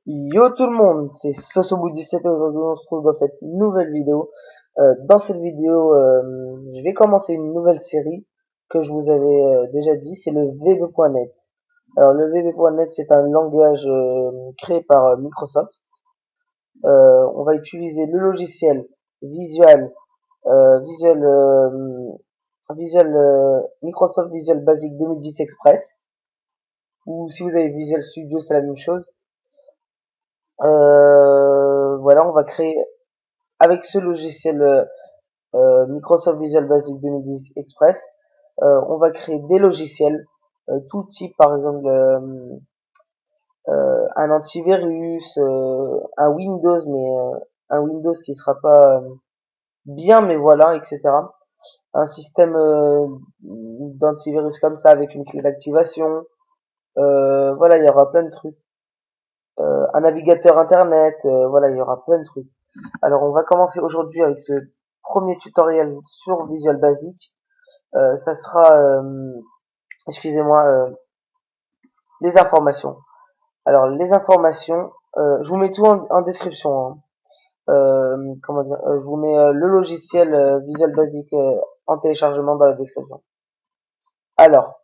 Yo tout le monde, c'est Sosobou17 et aujourd'hui on se retrouve dans cette nouvelle vidéo. Dans cette vidéo, je vais commencer une nouvelle série que je vous avais déjà dit, c'est le VB.net. Alors le VB.net c'est un langage créé par Microsoft. On va utiliser le logiciel Visual, Visual, Microsoft Visual Basic 2010 Express. Ou si vous avez Visual Studio c'est la même chose. Voilà, on va créer avec ce logiciel Microsoft Visual Basic 2010 Express, on va créer des logiciels tout type, par exemple un antivirus, un Windows, mais un Windows qui sera pas bien, mais voilà, etc. Un système d'antivirus comme ça avec une clé d'activation. Voilà, il y aura plein de trucs. Un navigateur internet, voilà, il y aura plein de trucs. Alors on va commencer aujourd'hui avec ce premier tutoriel sur Visual Basic. Ça sera, excusez-moi, les informations. Alors les informations, je vous mets tout en description. Hein. Comment dire, je vous mets le logiciel Visual Basic en téléchargement dans la description. Alors,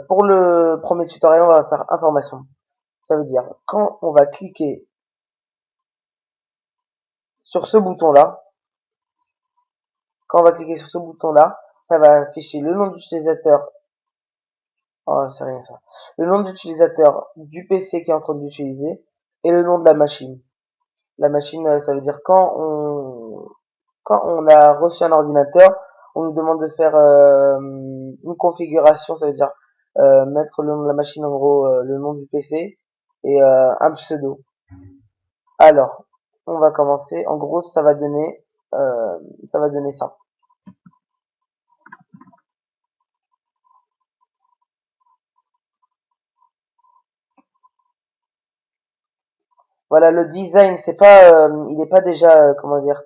pour le premier tutoriel, on va faire information. Ça veut dire quand on va cliquer sur ce bouton-là, ça va afficher le nom d'utilisateur. Oh, c'est rien ça. Le nom d'utilisateur du PC qui est en train d'utiliser et le nom de la machine. La machine, ça veut dire quand on a reçu un ordinateur, on nous demande de faire une configuration, ça veut dire mettre le nom de la machine, en gros le nom du PC et un pseudo. Alors, on va commencer. En gros, ça va donner ça. Voilà, le design, c'est pas, il est pas déjà, comment dire,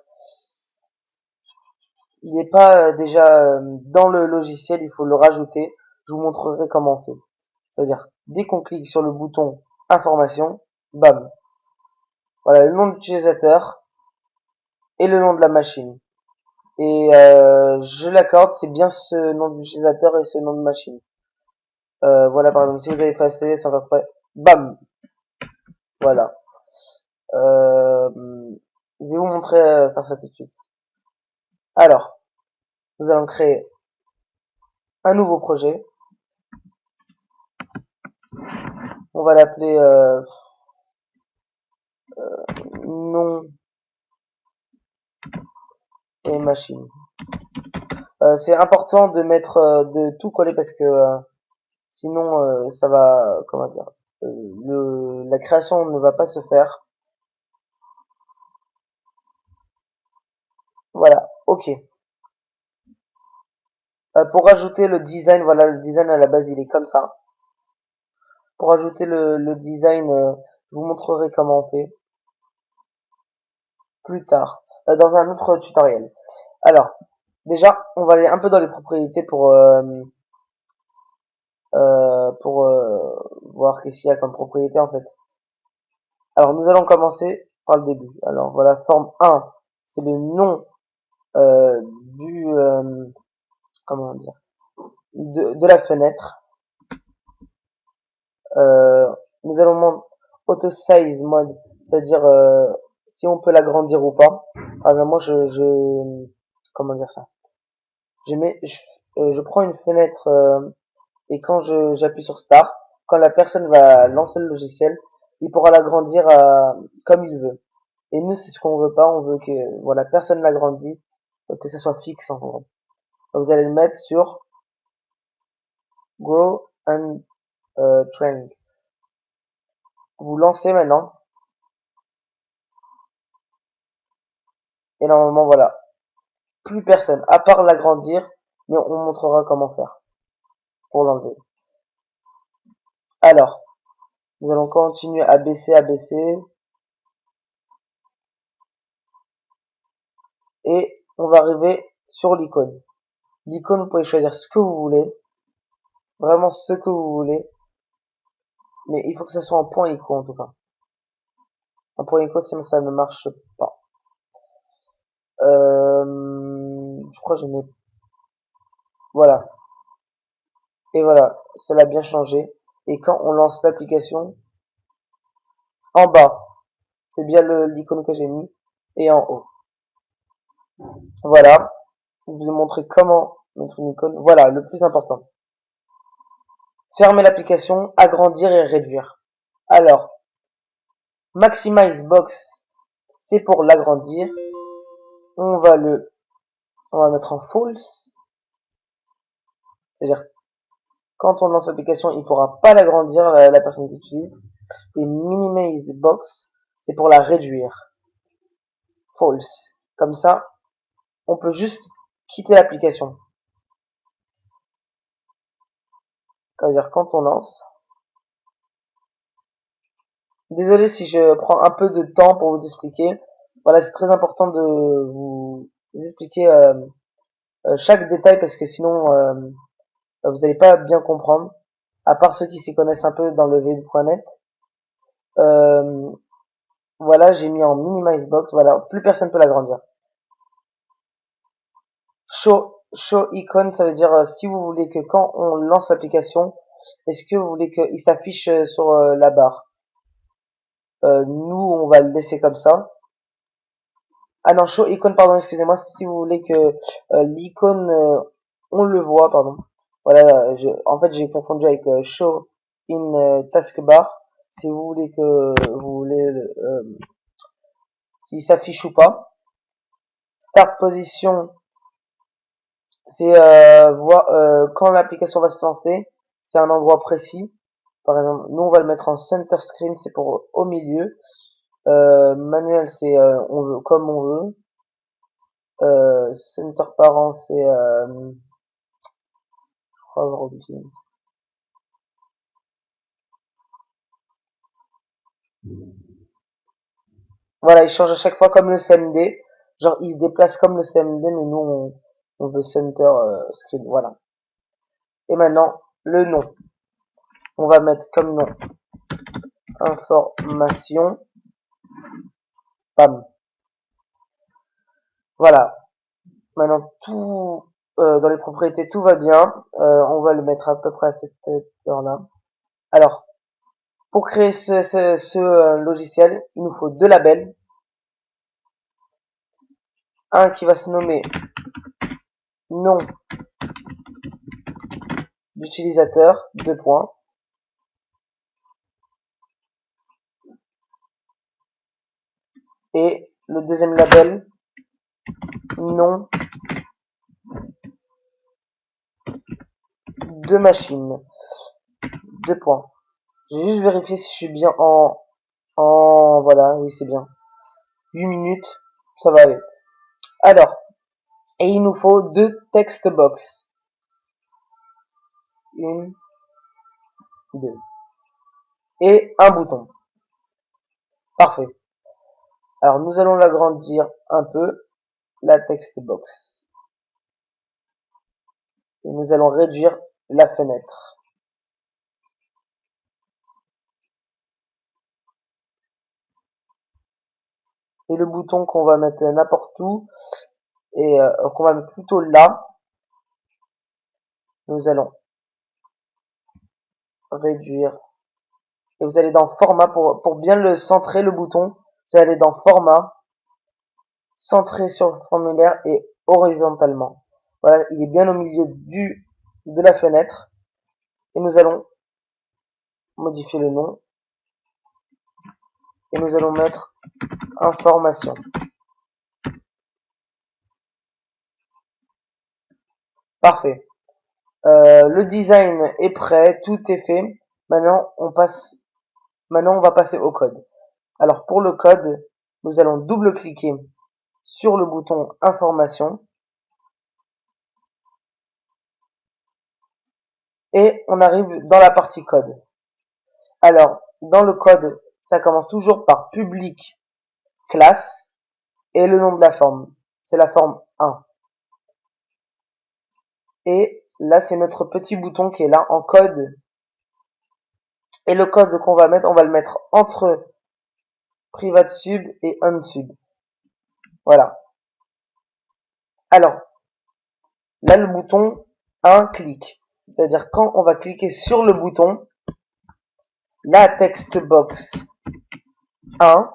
il n'est pas déjà dans le logiciel, il faut le rajouter. Je vous montrerai comment on fait. C'est-à-dire, dès qu'on clique sur le bouton information, bam. Voilà, le nom d'utilisateur et le nom de la machine. Et je l'accorde, c'est bien ce nom d'utilisateur et ce nom de machine. Voilà, par exemple, si vous avez effacé sans faire exprès, bam. Voilà. Je vais vous montrer faire ça tout de suite. Alors, nous allons créer un nouveau projet. On va l'appeler nom et machine. C'est important de mettre de tout coller parce que sinon ça va comment dire la création ne va pas se faire. Voilà, ok. Pour ajouter le design, voilà, le design à la base il est comme ça. Pour ajouter le design, je vous montrerai comment on fait plus tard dans un autre tutoriel. Alors, déjà, on va aller un peu dans les propriétés pour voir qu'est-ce qu'il y a comme propriété en fait. Alors nous allons commencer par le début. Alors voilà, forme 1, c'est le nom du comment dire de la fenêtre. Nous allons auto size mode, c'est-à-dire si on peut l'agrandir ou pas. Par exemple, moi comment dire ça. Je prends une fenêtre et quand j'appuie sur Start, quand la personne va lancer le logiciel, il pourra l'agrandir comme il veut. Et nous, c'est ce qu'on veut pas. On veut que voilà, personne l'agrandisse, que ce soit fixe en gros. Donc, vous allez le mettre sur Grow and Training. Vous lancez maintenant. Et normalement, voilà. Plus personne, à part l'agrandir, mais on montrera comment faire pour l'enlever. Alors, nous allons continuer à baisser, et on va arriver sur l'icône. L'icône, vous pouvez choisir ce que vous voulez, vraiment ce que vous voulez, mais il faut que ça soit en point icône en tout cas. Pour Unicode, ça ne marche pas. Je crois que je n'ai... Voilà. Et voilà, ça l'a bien changé. Et quand on lance l'application, en bas, c'est bien l'icône que j'ai mis, et en haut. Voilà. Je vous ai montré comment mettre une icône. Voilà, le plus important. Fermer l'application, agrandir et réduire. Alors, Maximize Box, c'est pour l'agrandir. On va mettre en false. C'est-à-dire, quand on lance l'application, il ne pourra pas l'agrandir, la personne qui utilise. Et Minimize Box, c'est pour la réduire. False. Comme ça, on peut juste quitter l'application. C'est-à-dire, quand on lance. Désolé si je prends un peu de temps pour vous expliquer. Voilà, c'est très important de vous expliquer chaque détail parce que sinon vous n'allez pas bien comprendre. À part ceux qui s'y connaissent un peu dans le web.net. Voilà, j'ai mis en minimize box. Voilà, plus personne peut l'agrandir. Show icon, ça veut dire si vous voulez que quand on lance l'application, est-ce que vous voulez qu'il s'affiche sur la barre. Nous, on va le laisser comme ça. Ah non, show icon, pardon, excusez-moi, si vous voulez que l'icône, on le voit, pardon. Voilà, en fait, j'ai confondu avec show in taskbar. Si vous voulez que vous voulez s'il s'affiche ou pas. Start position, c'est voir quand l'application va se lancer, c'est un endroit précis. Par exemple, nous on va le mettre en center screen, c'est pour au milieu. Manuel, c'est on veut comme on veut. Center parent, c'est je crois avoir oublié. Voilà, il change à chaque fois comme le CMD. Genre, il se déplace comme le CMD, mais nous, on veut center screen. Voilà. Et maintenant, le nom. On va mettre comme nom information. Bam. Voilà. Maintenant, tout dans les propriétés, tout va bien. On va le mettre à peu près à cette heure-là. Alors, pour créer ce logiciel, il nous faut deux labels. Un qui va se nommer nom d'utilisateur, 2 points. Et le deuxième label, nom de machine, 2 points. J'ai juste vérifié si je suis bien voilà, oui c'est bien. 8 minutes, ça va aller. Alors, et il nous faut 2 text box. 1, 2. Et un bouton. Parfait. Alors nous allons l'agrandir un peu, la text box. Et nous allons réduire la fenêtre. Et le bouton qu'on va mettre n'importe où, et qu'on va mettre plutôt là, nous allons réduire. Et vous allez dans format, pour bien le centrer le bouton, vous allez dans format, centrer sur le formulaire et horizontalement. Voilà, il est bien au milieu de la fenêtre. Et nous allons modifier le nom. Et nous allons mettre information. Parfait. Le design est prêt, tout est fait. Maintenant, on va passer au code. Alors, pour le code, nous allons double-cliquer sur le bouton information. Et on arrive dans la partie code. Alors, dans le code, ça commence toujours par public classe et le nom de la forme. C'est la forme 1. Et là, c'est notre petit bouton qui est là en code. Et le code qu'on va mettre, on va le mettre entre private sub et unsub. Voilà. Alors, là, le bouton un clic. C'est-à-dire quand on va cliquer sur le bouton, la text box 1,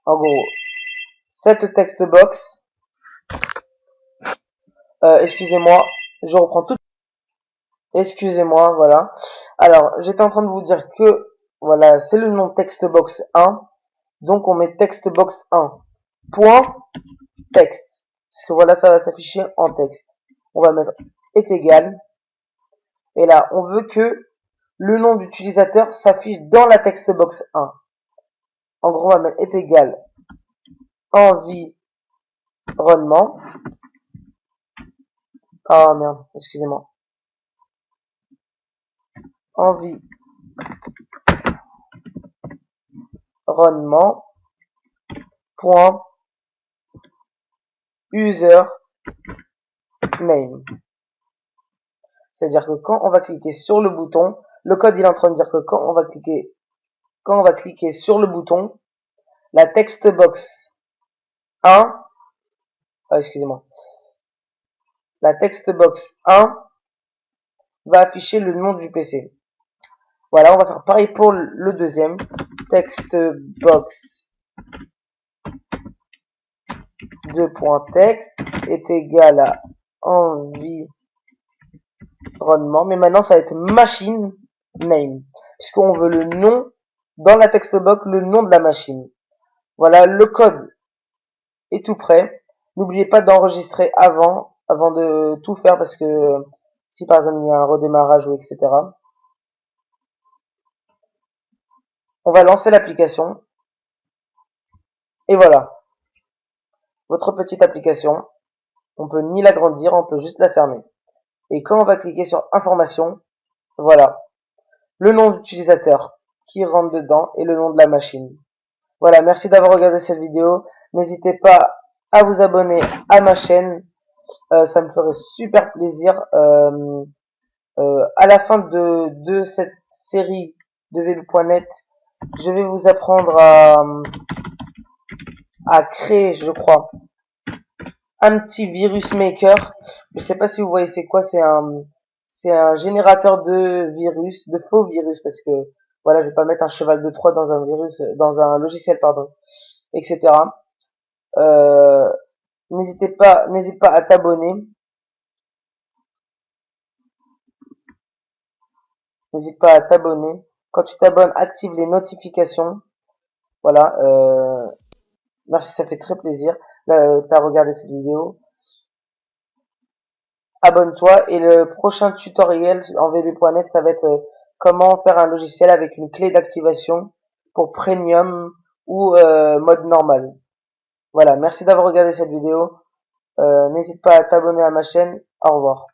en gros, cette text box, excusez-moi, je reprends tout. Excusez-moi, voilà. Alors, j'étais en train de vous dire que, voilà, c'est le nom textbox 1. Donc, on met textbox 1. Point texte. Parce que voilà, ça va s'afficher en texte. On va mettre est égal. Et là, on veut que le nom d'utilisateur s'affiche dans la textbox 1. En gros, on va mettre est égal environnement. Ah merde, excusez-moi. Environnement. Point user name. C'est-à-dire que quand on va cliquer sur le bouton, le code il est en train de dire que quand on va cliquer sur le bouton, la textbox 1, excusez-moi, la textbox 1 va afficher le nom du PC. Voilà, on va faire pareil pour le deuxième. Textbox 2.text est égal à environnement. Mais maintenant, ça va être machine name. Puisqu'on veut le nom, dans la textbox, le nom de la machine. Voilà, le code est tout prêt. N'oubliez pas d'enregistrer avant de tout faire parce que si par exemple il y a un redémarrage ou etc. On va lancer l'application. Et voilà. Votre petite application. On peut ni l'agrandir, on peut juste la fermer. Et quand on va cliquer sur information, voilà. Le nom d'utilisateur qui rentre dedans et le nom de la machine. Voilà, merci d'avoir regardé cette vidéo. N'hésitez pas à vous abonner à ma chaîne. Ça me ferait super plaisir. À la fin de cette série de VB.net, je vais vous apprendre à créer, je crois, un petit virus maker. Je sais pas si vous voyez c'est quoi, c'est un générateur de virus, de faux virus, parce que voilà, je vais pas mettre un cheval de Troie dans un virus, dans un logiciel, pardon, etc. N'hésite pas à t'abonner. N'hésite pas à t'abonner. Quand tu t'abonnes, active les notifications. Voilà. Merci, ça fait très plaisir. T'as regardé cette vidéo. Abonne-toi et le prochain tutoriel en vb.net, ça va être comment faire un logiciel avec une clé d'activation pour Premium ou mode normal. Voilà, merci d'avoir regardé cette vidéo. N'hésite pas à t'abonner à ma chaîne. Au revoir.